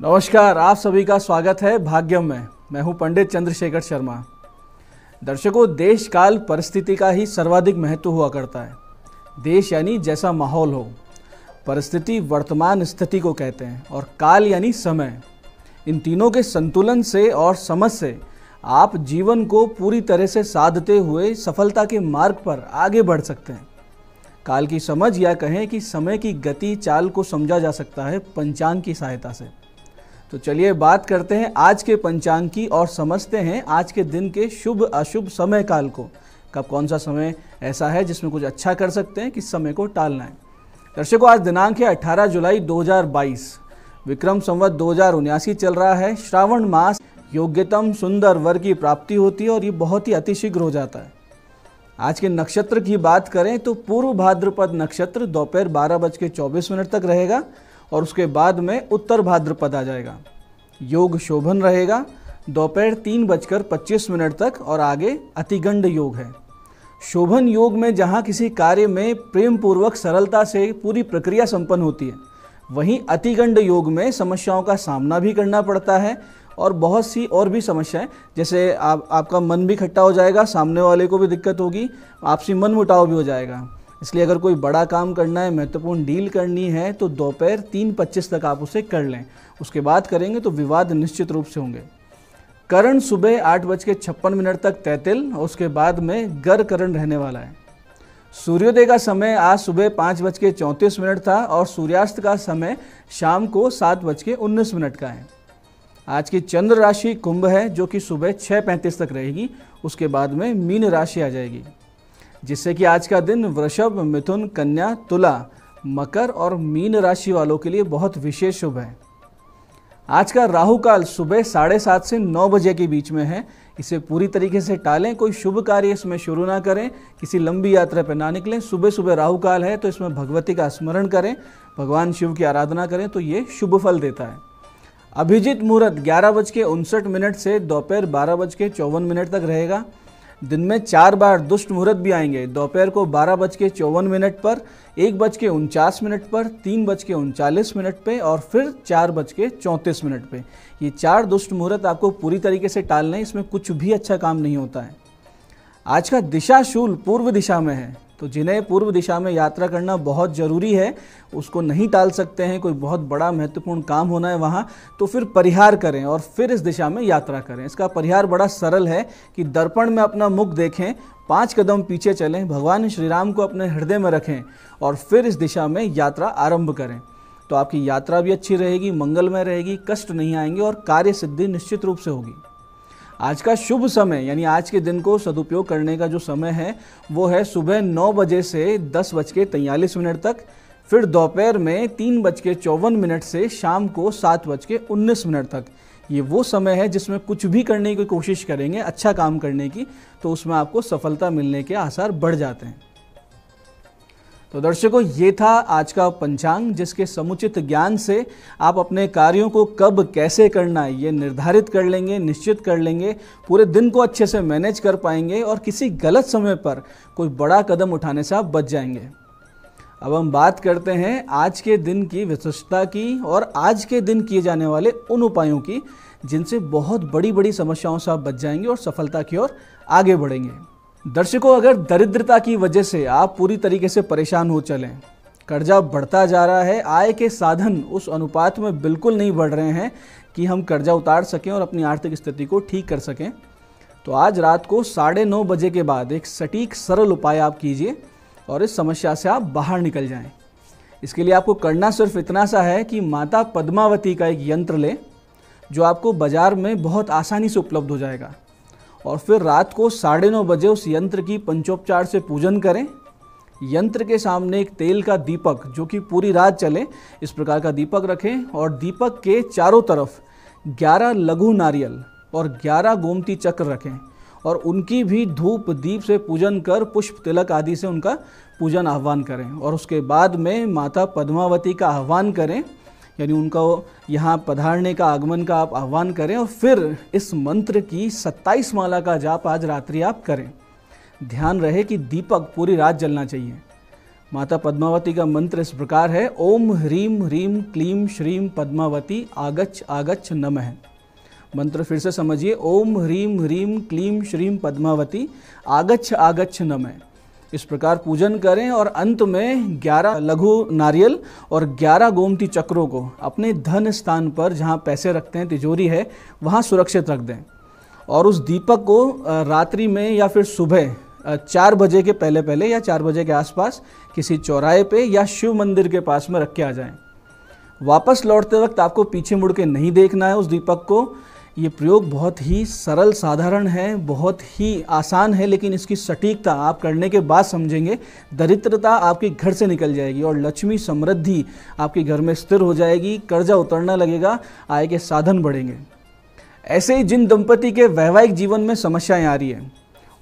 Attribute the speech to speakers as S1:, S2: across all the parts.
S1: नमस्कार, आप सभी का स्वागत है भाग्यम में। मैं हूं पंडित चंद्रशेखर शर्मा। दर्शकों, देश काल परिस्थिति का ही सर्वाधिक महत्व हुआ करता है। देश यानी जैसा माहौल हो, परिस्थिति वर्तमान स्थिति को कहते हैं, और काल यानी समय। इन तीनों के संतुलन से और समझ से आप जीवन को पूरी तरह से साधते हुए सफलता के मार्ग पर आगे बढ़ सकते हैं। काल की समझ या कहें कि समय की गति चाल को समझा जा सकता है पंचांग की सहायता से। तो चलिए बात करते हैं आज के पंचांग की और समझते हैं आज के दिन के शुभ अशुभ समय काल को। कब कौन सा समय ऐसा है जिसमें कुछ अच्छा कर सकते हैं, किस समय को टालना है। दर्शकों, आज दिनांक है 18 जुलाई 2022, विक्रम संवत 2079 चल रहा है। श्रावण मास, योग्यतम सुंदर वर की प्राप्ति होती है और ये बहुत ही अतिशीघ्र हो जाता है। आज के नक्षत्र की बात करें तो पूर्व भाद्रपद नक्षत्र दोपहर 12:24 तक रहेगा और उसके बाद में उत्तर भाद्रपद आ जाएगा। योग शोभन रहेगा दोपहर 3:25 तक और आगे अतिगंड योग है। शोभन योग में जहां किसी कार्य में प्रेम पूर्वक सरलता से पूरी प्रक्रिया संपन्न होती है, वहीं अतिगंड योग में समस्याओं का सामना भी करना पड़ता है और बहुत सी और भी समस्याएं, जैसे आपका मन भी खट्टा हो जाएगा, सामने वाले को भी दिक्कत होगी, आपसी मन मुटाव भी हो जाएगा। इसलिए अगर कोई बड़ा काम करना है, महत्वपूर्ण डील करनी है, तो दोपहर 3:25 तक आप उसे कर लें। उसके बाद करेंगे तो विवाद निश्चित रूप से होंगे। करण सुबह 8:56 तक तैतिल और उसके बाद में गर करण रहने वाला है। सूर्योदय का समय आज सुबह 5:34 था और सूर्यास्त का समय शाम को 7:19 का है। आज की चंद्र राशि कुंभ है, जो कि सुबह 6:35 तक रहेगी। उसके बाद में मीन राशि आ जाएगी, जिससे कि आज का दिन वृषभ, मिथुन, कन्या, तुला, मकर और मीन राशि वालों के लिए बहुत विशेष शुभ है। आज का राहु काल सुबह 7:30 से 9 बजे के बीच में है। इसे पूरी तरीके से टालें, कोई शुभ कार्य इसमें शुरू ना करें, किसी लंबी यात्रा पर ना निकलें। सुबह सुबह राहु काल है तो इसमें भगवती का स्मरण करें, भगवान शिव की आराधना करें तो ये शुभ फल देता है। अभिजीत मुहूर्त 11:59 से दोपहर 12:54 तक रहेगा। दिन में 4 बार दुष्ट मुहूर्त भी आएंगे। दोपहर को 12:54 पर, 1:49 पर, 3:39 पे और फिर 4:34 पे। ये 4 दुष्ट मुहूर्त आपको पूरी तरीके से टालने हैं, इसमें कुछ भी अच्छा काम नहीं होता है। आज का दिशाशूल पूर्व दिशा में है, तो जिन्हें पूर्व दिशा में यात्रा करना बहुत ज़रूरी है, उसको नहीं टाल सकते हैं। कोई बहुत बड़ा महत्वपूर्ण काम होना है वहाँ, तो फिर परिहार करें और फिर इस दिशा में यात्रा करें। इसका परिहार बड़ा सरल है कि दर्पण में अपना मुख देखें, 5 कदम पीछे चलें, भगवान श्री राम को अपने हृदय में रखें और फिर इस दिशा में यात्रा आरंभ करें। तो आपकी यात्रा भी अच्छी रहेगी, मंगलमय रहेगी, कष्ट नहीं आएंगे और कार्य सिद्धि निश्चित रूप से होगी। आज का शुभ समय यानी आज के दिन को सदुपयोग करने का जो समय है वो है सुबह 9 बजे से 10:43 तक, फिर दोपहर में 3:54 से शाम को 7:19 तक। ये वो समय है जिसमें कुछ भी करने की कोशिश करेंगे अच्छा काम करने की, तो उसमें आपको सफलता मिलने के आसार बढ़ जाते हैं। तो दर्शकों, ये था आज का पंचांग, जिसके समुचित ज्ञान से आप अपने कार्यों को कब कैसे करना है ये निर्धारित कर लेंगे, निश्चित कर लेंगे, पूरे दिन को अच्छे से मैनेज कर पाएंगे और किसी गलत समय पर कोई बड़ा कदम उठाने से आप बच जाएंगे। अब हम बात करते हैं आज के दिन की विशिष्टता की और आज के दिन किए जाने वाले उन उपायों की जिनसे बहुत बड़ी बड़ी समस्याओं से आप बच जाएंगे और सफलता की ओर आगे बढ़ेंगे। दर्शकों, अगर दरिद्रता की वजह से आप पूरी तरीके से परेशान हो चलें, कर्जा बढ़ता जा रहा है, आय के साधन उस अनुपात में बिल्कुल नहीं बढ़ रहे हैं कि हम कर्जा उतार सकें और अपनी आर्थिक स्थिति को ठीक कर सकें, तो आज रात को 9:30 बजे के बाद एक सटीक सरल उपाय आप कीजिए और इस समस्या से आप बाहर निकल जाएं। इसके लिए आपको करना सिर्फ इतना सा है कि माता पद्मावती का एक यंत्र लें, जो आपको बाजार में बहुत आसानी से उपलब्ध हो जाएगा, और फिर रात को 9:30 बजे उस यंत्र की पंचोपचार से पूजन करें। यंत्र के सामने एक तेल का दीपक, जो कि पूरी रात चले, इस प्रकार का दीपक रखें और दीपक के चारों तरफ 11 लघु नारियल और 11 गोमती चक्र रखें और उनकी भी धूप दीप से पूजन कर पुष्प तिलक आदि से उनका पूजन आह्वान करें। और उसके बाद में माता पद्मावती का आह्वान करें, यानी उनका यहाँ पधारने का, आगमन का आप आह्वान करें और फिर इस मंत्र की 27 माला का जाप आज रात्रि आप करें। ध्यान रहे कि दीपक पूरी रात जलना चाहिए। माता पद्मावती का मंत्र इस प्रकार है, ओम ह्रीम ह्रीम क्लीम श्रीम पद्मावती आगच्छ आगच्छ नमः। मंत्र फिर से समझिए, ओम ह्रीम ह्रीम क्लीम श्रीम पद्मावती आगच्छ आगच्छ नमः। इस प्रकार पूजन करें और अंत में 11 लघु नारियल और 11 गोमती चक्रों को अपने धन स्थान पर, जहाँ पैसे रखते हैं, तिजोरी है, वहाँ सुरक्षित रख दें। और उस दीपक को रात्रि में या फिर सुबह 4 बजे के पहले या 4 बजे के आसपास किसी चौराहे पे या शिव मंदिर के पास में रख के आ जाएं। वापस लौटते वक्त आपको पीछे मुड़ के नहीं देखना है उस दीपक को। ये प्रयोग बहुत ही सरल साधारण है, बहुत ही आसान है, लेकिन इसकी सटीकता आप करने के बाद समझेंगे, दरिद्रता आपके घर से निकल जाएगी और लक्ष्मी समृद्धि आपके घर में स्थिर हो जाएगी, कर्जा उतरने लगेगा, आय के साधन बढ़ेंगे। ऐसे ही जिन दंपति के वैवाहिक जीवन में समस्याएं आ रही हैं,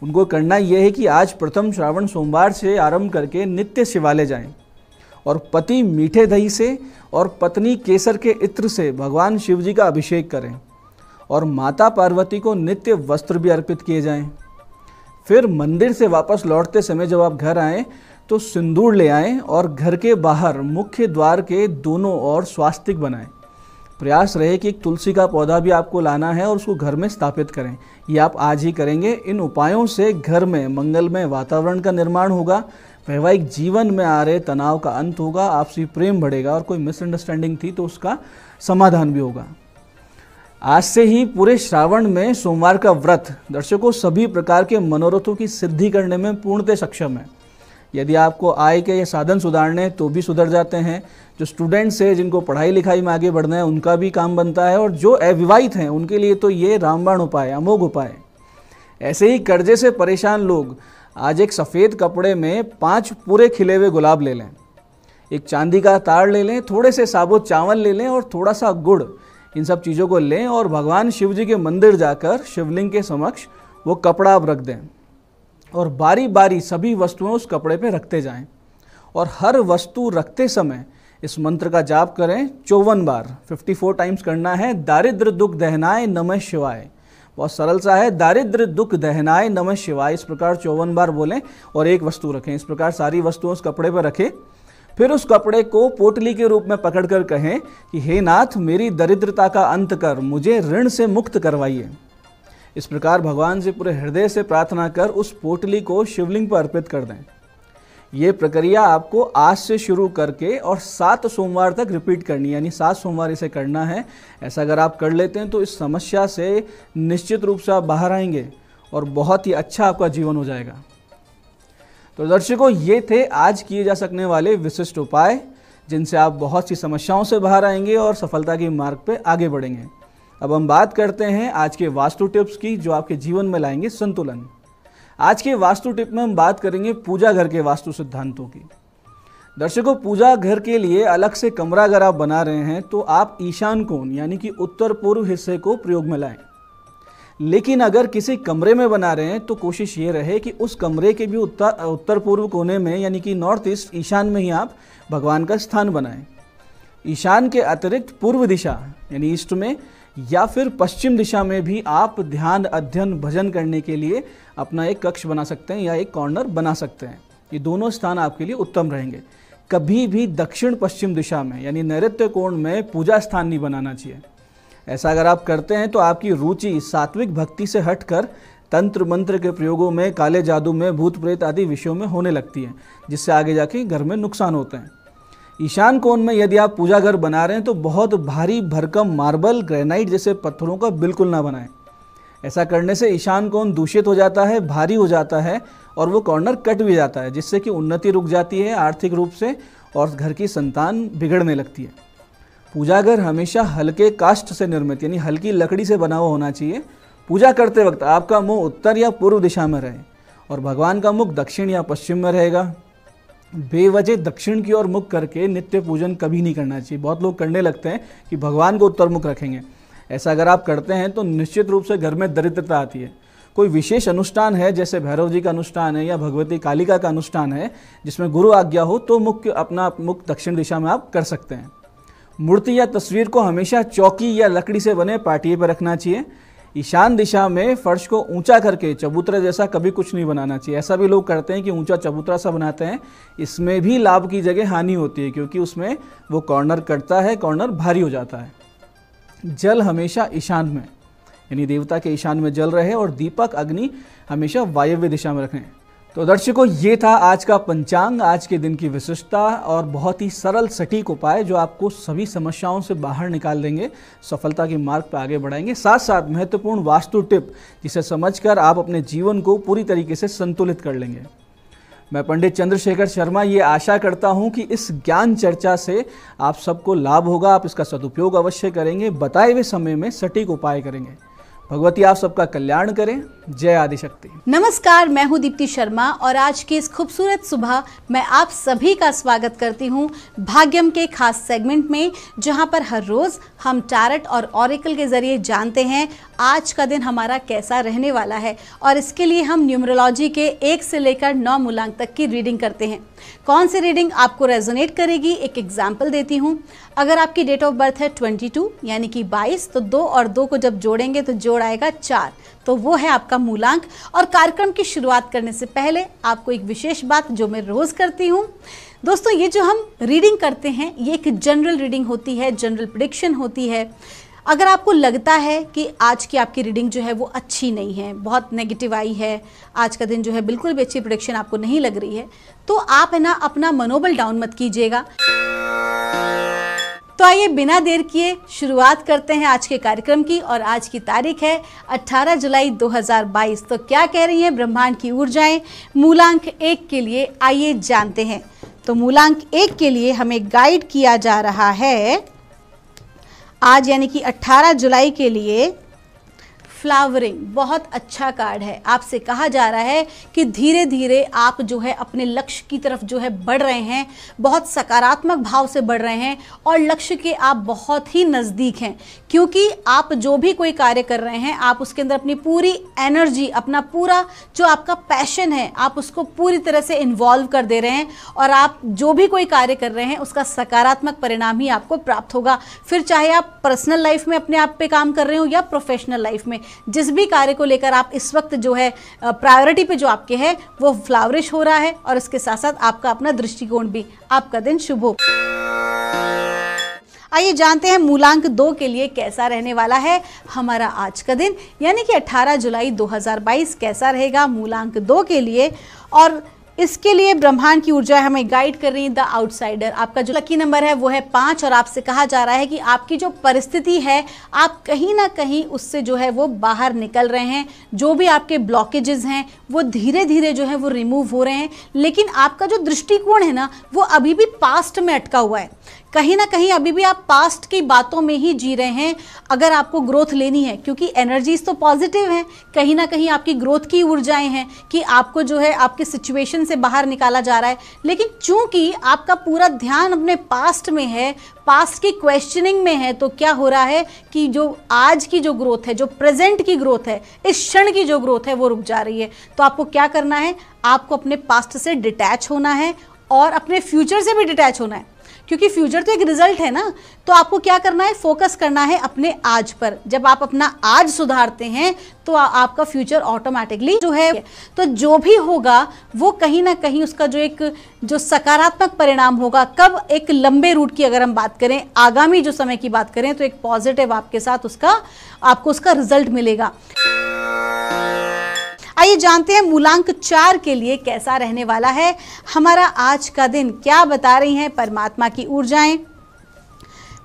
S1: उनको करना यह है कि आज प्रथम श्रावण सोमवार से आरंभ करके नित्य शिवालय जाएं और पति मीठे दही से और पत्नी केसर के इत्र से भगवान शिव जी का अभिषेक करें और माता पार्वती को नित्य वस्त्र भी अर्पित किए जाएं। फिर मंदिर से वापस लौटते समय जब आप घर आएं तो सिंदूर ले आएं और घर के बाहर मुख्य द्वार के दोनों ओर स्वास्तिक बनाएं। प्रयास रहे कि एक तुलसी का पौधा भी आपको लाना है और उसको घर में स्थापित करें। ये आप आज ही करेंगे। इन उपायों से घर में मंगलमय वातावरण का निर्माण होगा, वैवाहिक जीवन में आ रहे तनाव का अंत होगा, आपसी प्रेम बढ़ेगा और कोई मिसअंडरस्टैंडिंग थी तो उसका समाधान भी होगा। आज से ही पूरे श्रावण में सोमवार का व्रत दर्शकों सभी प्रकार के मनोरथों की सिद्धि करने में पूर्णतः सक्षम है। यदि आपको आय के ये साधन सुधारने तो भी सुधर जाते हैं। जो स्टूडेंट्स हैं, जिनको पढ़ाई लिखाई में आगे बढ़ना है, उनका भी काम बनता है, और जो अविवाहित हैं उनके लिए तो ये रामबाण उपाय, अमोघ उपाय। ऐसे ही कर्जे से परेशान लोग आज एक सफ़ेद कपड़े में 5 पूरे खिले हुए गुलाब ले लें, एक चांदी का तार ले लें, थोड़े से साबुत चावल ले लें और थोड़ा सा गुड़, इन सब चीज़ों को लें और भगवान शिव जी के मंदिर जाकर शिवलिंग के समक्ष वो कपड़ा आप रख दें और बारी बारी सभी वस्तुएं उस कपड़े पे रखते जाएं और हर वस्तु रखते समय इस मंत्र का जाप करें 54 बार, 54 टाइम्स करना है। दारिद्र दुख दहनाय नमः शिवाय। बहुत सरल सा है, दारिद्र दुख दहनाय नमः शिवाय। इस प्रकार 54 बार बोलें और एक वस्तु रखें। इस प्रकार सारी वस्तुएं उस कपड़े पर रखें। फिर उस कपड़े को पोटली के रूप में पकड़कर कहें कि हे नाथ, मेरी दरिद्रता का अंत कर, मुझे ऋण से मुक्त करवाइए। इस प्रकार भगवान से पूरे हृदय से प्रार्थना कर उस पोटली को शिवलिंग पर अर्पित कर दें। ये प्रक्रिया आपको आज से शुरू करके और 7 सोमवार तक रिपीट करनी है, यानी 7 सोमवार इसे करना है। ऐसा अगर आप कर लेते हैं तो इस समस्या से निश्चित रूप से आप बाहर आएंगे और बहुत ही अच्छा आपका जीवन हो जाएगा। तो दर्शकों, ये थे आज किए जा सकने वाले विशिष्ट उपाय, जिनसे आप बहुत सी समस्याओं से बाहर आएंगे और सफलता के मार्ग पे आगे बढ़ेंगे। अब हम बात करते हैं आज के वास्तु टिप्स की, जो आपके जीवन में लाएंगे संतुलन। आज के वास्तु टिप में हम बात करेंगे पूजा घर के वास्तु सिद्धांतों की। दर्शकों, पूजा घर के लिए अलग से कमरा अगर आप बना रहे हैं तो आप ईशान कोण यानी कि उत्तर पूर्व हिस्से को प्रयोग में लाएं। लेकिन अगर किसी कमरे में बना रहे हैं तो कोशिश ये रहे कि उस कमरे के भी उत्तर पूर्व कोने में यानी कि नॉर्थ ईस्ट ईशान में ही आप भगवान का स्थान बनाएं। ईशान के अतिरिक्त पूर्व दिशा यानी ईस्ट में या फिर पश्चिम दिशा में भी आप ध्यान, अध्ययन, भजन करने के लिए अपना एक कक्ष बना सकते हैं या एक कॉर्नर बना सकते हैं। ये दोनों स्थान आपके लिए उत्तम रहेंगे। कभी भी दक्षिण पश्चिम दिशा में यानी नैऋत्य कोण में पूजा स्थान नहीं बनाना चाहिए। ऐसा अगर आप करते हैं तो आपकी रुचि सात्विक भक्ति से हटकर तंत्र मंत्र के प्रयोगों में, काले जादू में, भूत प्रेत आदि विषयों में होने लगती है, जिससे आगे जाके घर में नुकसान होते हैं। ईशान कोण में यदि आप पूजा घर बना रहे हैं तो बहुत भारी भरकम मार्बल, ग्रेनाइट जैसे पत्थरों का बिल्कुल ना बनाएं। ऐसा करने से ईशान कोण दूषित हो जाता है, भारी हो जाता है और वो कॉर्नर कट भी जाता है, जिससे कि उन्नति रुक जाती है आर्थिक रूप से और घर की संतान बिगड़ने लगती है। पूजा घर हमेशा हल्के काष्ठ से निर्मित यानी हल्की लकड़ी से बना हुआ होना चाहिए। पूजा करते वक्त आपका मुंह उत्तर या पूर्व दिशा में रहे और भगवान का मुख दक्षिण या पश्चिम में रहेगा। बेवजह दक्षिण की ओर मुख करके नित्य पूजन कभी नहीं करना चाहिए। बहुत लोग करने लगते हैं कि भगवान को उत्तर मुख रखेंगे। ऐसा अगर आप करते हैं तो निश्चित रूप से घर में दरिद्रता आती है। कोई विशेष अनुष्ठान है, जैसे भैरव जी का अनुष्ठान है या भगवती कालिका का अनुष्ठान है, जिसमें गुरु आज्ञा हो, तो अपना मुख दक्षिण दिशा में आप कर सकते हैं। मूर्ति या तस्वीर को हमेशा चौकी या लकड़ी से बने पाटिये पर रखना चाहिए। ईशान दिशा में फर्श को ऊंचा करके चबूतरे जैसा कभी कुछ नहीं बनाना चाहिए। ऐसा भी लोग करते हैं कि ऊंचा चबूतरा सा बनाते हैं, इसमें भी लाभ की जगह हानि होती है, क्योंकि उसमें वो कॉर्नर कटता है, कॉर्नर भारी हो जाता है। जल हमेशा ईशान में, यानी देवता के ईशान में जल रहे, और दीपक अग्नि हमेशा वायव्य दिशा में रखें। तो दर्शकों, ये था आज का पंचांग, आज के दिन की विशिष्टता और बहुत ही सरल सटीक उपाय जो आपको सभी समस्याओं से बाहर निकाल देंगे, सफलता के मार्ग पर आगे बढ़ाएंगे। साथ साथ महत्वपूर्ण वास्तु टिप जिसे समझकर आप अपने जीवन को पूरी तरीके से संतुलित कर लेंगे। मैं पंडित चंद्रशेखर शर्मा ये आशा करता हूँ कि इस ज्ञान चर्चा से आप सबको लाभ होगा, आप इसका सदुपयोग अवश्य करेंगे, बताए हुए समय में सटीक उपाय करेंगे। भगवती आप सबका कल्याण करें। जय आदिशक्ति।
S2: नमस्कार, मैं हूं दीप्ति शर्मा और आज की इस खूबसूरत सुबह मैं आप सभी का स्वागत करती हूं भाग्यम के खास सेगमेंट में, जहां पर हर रोज हम टैरोट और ऑरेकल के जरिए जानते हैं आज का दिन हमारा कैसा रहने वाला है। और इसके लिए हम न्यूमरोलॉजी के 1 से लेकर 9 मूलांक तक की रीडिंग करते हैं। कौन सी रीडिंग आपको रेजोनेट करेगी, एक एग्जाम्पल देती हूँ। अगर आपकी डेट ऑफ बर्थ है 22 यानी कि 22, तो 2 और 2 को जब जोड़ेंगे तो जोड़ आएगा 4, तो वो है आपका मूलांक। और कार्यक्रम की शुरुआत करने से पहले आपको एक विशेष बात जो मैं रोज करती हूँ दोस्तों, ये जो हम रीडिंग करते हैं ये एक जनरल रीडिंग होती है, जनरल प्रेडिक्शन होती है। अगर आपको लगता है कि आज की आपकी रीडिंग जो है वो अच्छी नहीं है, बहुत नेगेटिव आई है, आज का दिन जो है बिल्कुल भी अच्छी प्रेडिक्शन आपको नहीं लग रही है, तो आप है ना अपना मनोबल डाउन मत कीजिएगा। तो आइए बिना देर किए शुरुआत करते हैं आज के कार्यक्रम की। और आज की तारीख है 18 जुलाई 2022। तो क्या कह रही हैं ब्रह्मांड की ऊर्जाएं मूलांक 1 के लिए, आइए जानते हैं। तो मूलांक 1 के लिए हमें गाइड किया जा रहा है आज यानी कि 18 जुलाई के लिए फ्लावरिंग। बहुत अच्छा कार्ड है। आपसे कहा जा रहा है कि धीरे धीरे आप जो है अपने लक्ष्य की तरफ जो है बढ़ रहे हैं, बहुत सकारात्मक भाव से बढ़ रहे हैं और लक्ष्य के आप बहुत ही नज़दीक हैं, क्योंकि आप जो भी कोई कार्य कर रहे हैं आप उसके अंदर अपनी पूरी एनर्जी, अपना पूरा जो आपका पैशन है आप उसको पूरी तरह से इन्वॉल्व कर दे रहे हैं और आप जो भी कोई कार्य कर रहे हैं उसका सकारात्मक परिणाम ही आपको प्राप्त होगा। फिर चाहे आप पर्सनल लाइफ में अपने आप पे काम कर रहे हो या प्रोफेशनल लाइफ में, जिस भी कार्य को लेकर आप इस वक्त जो है प्रायोरिटी पे जो आपके है वो फ्लावरिश हो रहा है। और इसके साथ साथ आपका अपना दृष्टिकोण भी, आपका दिन शुभ हो। आइए जानते हैं मूलांक 2 के लिए कैसा रहने वाला है हमारा आज का दिन, यानी कि 18 जुलाई 2022 कैसा रहेगा मूलांक 2 के लिए। और इसके लिए ब्रह्मांड की ऊर्जा हमें गाइड कर रही है द आउटसाइडर। आपका जो लकी नंबर है वो है 5 और आपसे कहा जा रहा है कि आपकी जो परिस्थिति है आप कहीं ना कहीं उससे जो है वो बाहर निकल रहे हैं। जो भी आपके ब्लॉकेजेस हैं वो धीरे धीरे जो है वो रिमूव हो रहे हैं, लेकिन आपका जो दृष्टिकोण है ना वो अभी भी पास्ट में अटका हुआ है। कहीं ना कहीं अभी भी आप पास्ट की बातों में ही जी रहे हैं। अगर आपको ग्रोथ लेनी है, क्योंकि एनर्जीज तो पॉजिटिव हैं, कहीं ना कहीं आपकी ग्रोथ की ऊर्जाएं हैं कि आपको जो है आपके सिचुएशन से बाहर निकाला जा रहा है, लेकिन चूंकि आपका पूरा ध्यान अपने पास्ट में है, पास्ट की क्वेश्चनिंग में है, तो क्या हो रहा है कि जो आज की जो ग्रोथ है, जो प्रेजेंट की ग्रोथ है, इस क्षण की जो ग्रोथ है वो रुक जा रही है। तो आपको क्या करना है, आपको अपने पास्ट से डिटैच होना है और अपने फ्यूचर से भी डिटैच होना है, क्योंकि फ्यूचर तो एक रिजल्ट है ना। तो आपको क्या करना है, फोकस करना है अपने आज पर। जब आप अपना आज सुधारते हैं तो आपका फ्यूचर ऑटोमेटिकली जो है, तो जो भी होगा वो कहीं ना कहीं उसका जो सकारात्मक परिणाम होगा, कब एक लंबे रूट की अगर हम बात करें, आगामी जो समय की बात करें, तो एक पॉजिटिव आपके साथ आपको उसका रिजल्ट मिलेगा। आइए जानते हैं मूलांक 4 के लिए कैसा रहने वाला है हमारा आज का दिन, क्या बता रही हैं परमात्मा की ऊर्जाएं।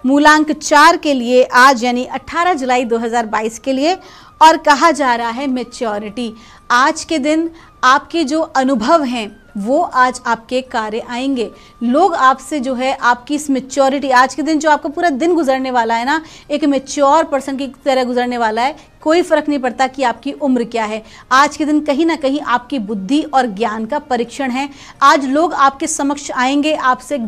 S2: मूलांक 4 के लिए आज यानी 18 जुलाई 2022 के लिए, और कहा जा रहा है मैच्योरिटी। आज के दिन आपके जो अनुभव हैं वो आज आपके कार्य आएंगे। लोग आपसे जो है आपकी इस मैच्योरिटी, आज के दिन जो आपका पूरा दिन गुजरने वाला है ना, एक मैच्योर पर्सन की तरह गुजरने वाला है। कोई फर्क नहीं पड़ता कि आपकी उम्र क्या है। आज के दिन कहीं ना कहीं आपकी बुद्धि और ज्ञान का परीक्षण है। आज लोग आपके समक्ष आएंगे आपसे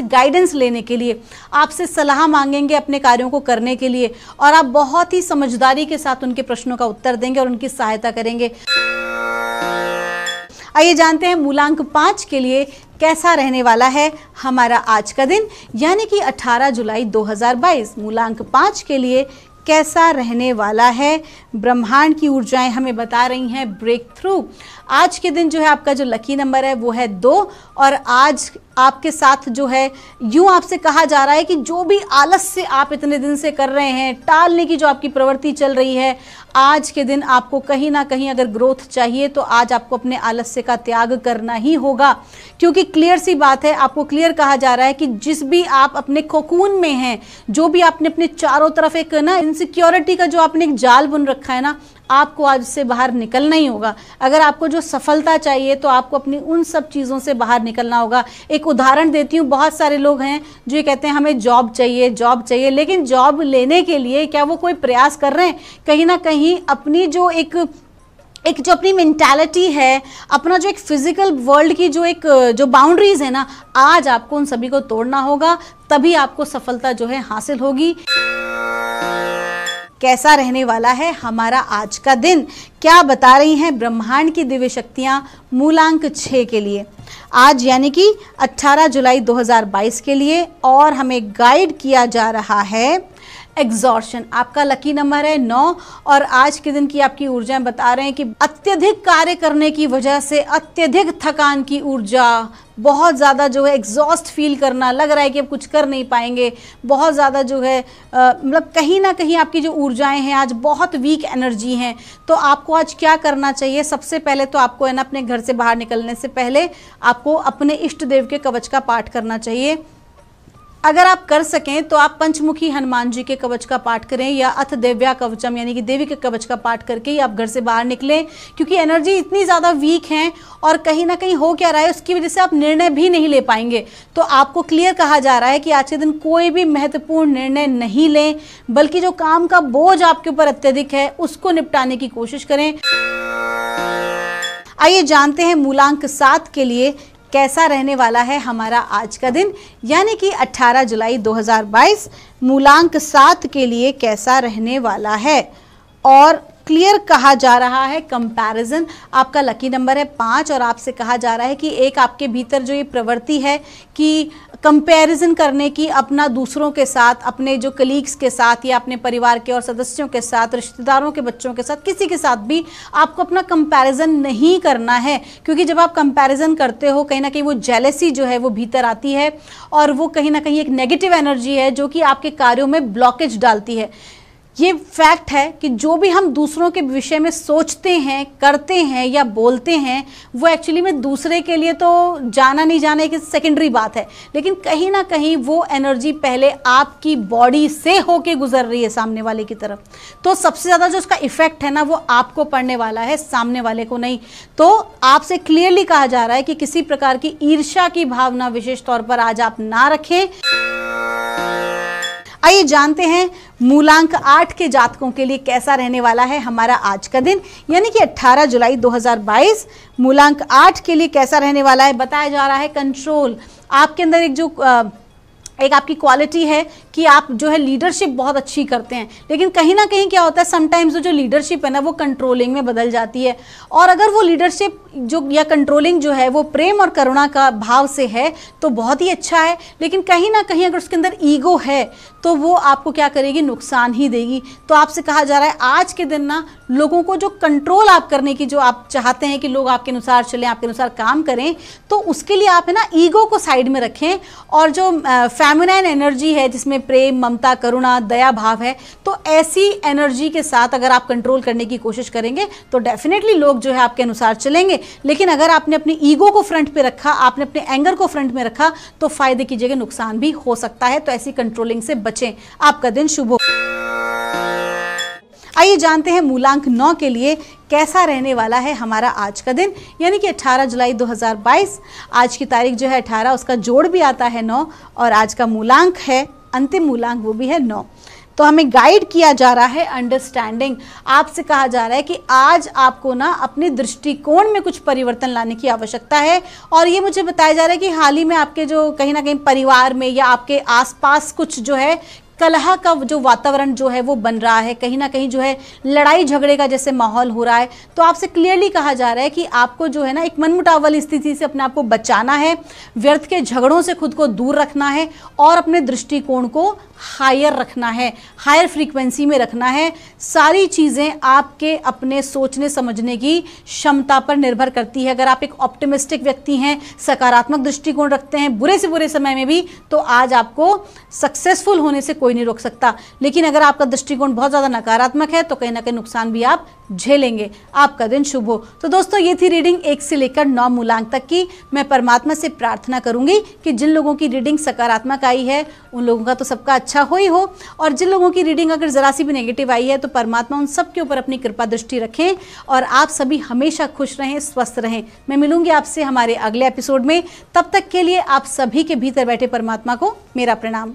S2: गाइडेंस लेने के लिए, आपसे सलाह मांगेंगे अपने कार्यों को करने के लिए, और आप बहुत ही समझदारी के साथ उनके प्रश्नों का उत्तर देंगे और उनकी सहायता करेंगे। आइए जानते हैं मूलांक 5 के लिए कैसा रहने वाला है हमारा आज का दिन, यानी कि 18 जुलाई 2022 मूलांक 5 के लिए कैसा रहने वाला है। ब्रह्मांड की ऊर्जाएं हमें बता रही हैं ब्रेक थ्रू। आज के दिन जो है आपका जो लकी नंबर है वो है 2 और आज आपके साथ जो है यूं आपसे कहा जा रहा है कि जो भी आलस से आप इतने दिन से कर रहे हैं, टालने की जो आपकी प्रवृत्ति चल रही है, आज के दिन आपको कहीं ना कहीं अगर ग्रोथ चाहिए तो आज आपको अपने आलस्य का त्याग करना ही होगा। क्योंकि क्लियर सी बात है, आपको क्लियर कहा जा रहा है कि जिस भी आप अपने कोकून में हैं, जो भी आपने अपने चारों तरफ एक ना इनसिक्योरिटी का जो आपने एक जाल बुन रखा है ना, आपको आज से बाहर निकलना ही होगा। अगर आपको जो सफलता चाहिए तो आपको अपनी उन सब चीज़ों से बाहर निकलना होगा। एक उदाहरण देती हूँ, बहुत सारे लोग हैं जो ये कहते हैं हमें जॉब चाहिए, लेकिन जॉब लेने के लिए क्या वो कोई प्रयास कर रहे हैं? कहीं ना कहीं अपनी जो एक जो अपनी मेंटालिटी है, अपना जो एक फिजिकल वर्ल्ड की जो बाउंड्रीज है ना, आज आपको उन सभी को तोड़ना होगा, तभी आपको सफलता जो है हासिल होगी। कैसा रहने वाला है हमारा आज का दिन, क्या बता रही हैं ब्रह्मांड की दिव्य शक्तियां मूलांक 6 के लिए आज यानी कि 18 जुलाई 2022 के लिए। और हमें गाइड किया जा रहा है एग्जॉर्शन। आपका लकी नंबर है 9 और आज के दिन की आपकी ऊर्जाएं बता रहे हैं कि अत्यधिक कार्य करने की वजह से अत्यधिक थकान की ऊर्जा, बहुत ज़्यादा जो है एग्जॉस्ट फील करना, लग रहा है कि अब कुछ कर नहीं पाएंगे, बहुत ज़्यादा जो है मतलब कहीं ना कहीं आपकी जो ऊर्जाएं हैं आज बहुत वीक एनर्जी हैं। तो आपको आज क्या करना चाहिए? सबसे पहले तो आपको है ना अपने घर से बाहर निकलने से पहले आपको अपने इष्ट देव के कवच का पाठ करना चाहिए। अगर आप कर सकें तो आप पंचमुखी हनुमान जी के कवच का पाठ करें या अथ देव्या कवचम यानी कि देवी के कवच का पाठ करके ही आप घर से बाहर निकलें, क्योंकि एनर्जी इतनी ज़्यादा वीक है और कहीं ना कहीं हो क्या रहा है उसकी वजह से आप निर्णय भी नहीं ले पाएंगे। तो आपको क्लियर कहा जा रहा है कि आज के दिन कोई भी महत्वपूर्ण निर्णय नहीं लें, बल्कि जो काम का बोझ आपके ऊपर अत्यधिक है उसको निपटाने की कोशिश करें। आइए जानते हैं मूलांक 7 के लिए कैसा रहने वाला है हमारा आज का दिन, यानी कि 18 जुलाई 2022 मूलांक 7 के लिए कैसा रहने वाला है। और क्लियर कहा जा रहा है कंपैरिजन। आपका लकी नंबर है 5 और आपसे कहा जा रहा है कि एक आपके भीतर जो ये प्रवृत्ति है कि कंपैरिजन करने की, अपना दूसरों के साथ, अपने जो कलीग्स के साथ या अपने परिवार के और सदस्यों के साथ, रिश्तेदारों के बच्चों के साथ, किसी के साथ भी आपको अपना कंपैरिजन नहीं करना है। क्योंकि जब आप कंपैरिजन करते हो कहीं ना कहीं वो जेलेसी जो है वो भीतर आती है और वो कहीं ना कहीं एक नेगेटिव एनर्जी है जो कि आपके कार्यों में ब्लॉकेज डालती है। ये फैक्ट है कि जो भी हम दूसरों के विषय में सोचते हैं, करते हैं या बोलते हैं, वो एक्चुअली में दूसरे के लिए तो जाना नहीं जाना एक सेकेंडरी बात है, लेकिन कहीं ना कहीं वो एनर्जी पहले आपकी बॉडी से होके गुजर रही है सामने वाले की तरफ। तो सबसे ज़्यादा जो उसका इफेक्ट है ना वो आपको पड़ने वाला है, सामने वाले को नहीं। तो आपसे क्लियरली कहा जा रहा है कि किसी प्रकार की ईर्ष्या की भावना विशेष तौर पर आज आप ना रखें। आइए जानते हैं मूलांक 8 के जातकों के लिए कैसा रहने वाला है हमारा आज का दिन, यानी कि 18 जुलाई 2022 मूलांक 8 के लिए कैसा रहने वाला है। बताया जा रहा है कंट्रोल। आपके अंदर एक आपकी क्वालिटी है कि आप जो है लीडरशिप बहुत अच्छी करते हैं, लेकिन कहीं ना कहीं क्या होता है समटाइम्स जो लीडरशिप है ना वो कंट्रोलिंग में बदल जाती है। और अगर वो लीडरशिप जो या कंट्रोलिंग जो है वो प्रेम और करुणा का भाव से है तो बहुत ही अच्छा है, लेकिन कहीं ना कहीं अगर उसके अंदर ईगो है तो वो आपको क्या करेगी, नुकसान ही देगी। तो आपसे कहा जा रहा है आज के दिन ना लोगों को जो कंट्रोल आप करने की, जो आप चाहते हैं कि लोग आपके अनुसार चलें, आपके अनुसार काम करें, तो उसके लिए आप है ना ईगो को साइड में रखें। और जो फेमिनाइन एनर्जी है जिसमें प्रेम, ममता, करुणा, दया भाव है, तो ऐसी एनर्जी के साथ अगर आप कंट्रोल करने की कोशिश करेंगे तो डेफिनेटली लोग जो है आपके अनुसार चलेंगे। लेकिन अगर आपने अपनी ईगो को फ्रंट पे रखा, आपने अपने एंगर को फ्रंट में रखा, तो फायदे की जगह नुकसान भी हो सकता है। तो ऐसी कंट्रोलिंग से बचें। आपका दिन शुभ हो। आइए जानते हैं मूलांक 9 के लिए कैसा रहने वाला है हमारा आज का दिन, यानी कि 18 जुलाई 2022। आज की तारीख जो है 18, उसका जोड़ भी आता है 9 और आज का मूलांक है, अंतिम मूलांक वो भी है 9। तो हमें गाइड किया जा रहा है अंडरस्टैंडिंग। आपसे कहा जा रहा है कि आज आपको ना अपने दृष्टिकोण में कुछ परिवर्तन लाने की आवश्यकता है। और ये मुझे बताया जा रहा है कि हाल ही में आपके जो कहीं ना कहीं परिवार में या आपके आसपास कुछ जो है कलह का जो वातावरण जो है वो बन रहा है, कहीं ना कहीं जो है लड़ाई झगड़े का जैसे माहौल हो रहा है। तो आपसे क्लियरली कहा जा रहा है कि आपको जो है ना एक मनमुटाव वाली स्थिति से अपने आप को बचाना है, व्यर्थ के झगड़ों से खुद को दूर रखना है और अपने दृष्टिकोण को हायर रखना है, हायर फ्रीक्वेंसी में रखना है। सारी चीज़ें आपके अपने सोचने समझने की क्षमता पर निर्भर करती है। अगर आप एक ऑप्टिमिस्टिक व्यक्ति हैं, सकारात्मक दृष्टिकोण रखते हैं बुरे से बुरे समय में भी, तो आज आपको सक्सेसफुल होने से कोई नहीं रोक सकता। लेकिन अगर आपका दृष्टिकोण बहुत ज़्यादा नकारात्मक है तो कहीं ना कहीं नुकसान भी आप झेलेंगे। आपका दिन शुभ हो। तो दोस्तों, ये थी रीडिंग 1 से लेकर 9 मूलांक तक की। मैं परमात्मा से प्रार्थना करूंगी कि जिन लोगों की रीडिंग सकारात्मक आई है उन लोगों का तो सबका अच्छा हो ही हो, और जिन लोगों की रीडिंग अगर जरा सी भी नेगेटिव आई है तो परमात्मा उन सब के ऊपर अपनी कृपा दृष्टि रखें और आप सभी हमेशा खुश रहें, स्वस्थ रहें। मैं मिलूंगी आपसे हमारे अगले एपिसोड में। तब तक के लिए आप सभी के भीतर बैठे परमात्मा को मेरा प्रणाम।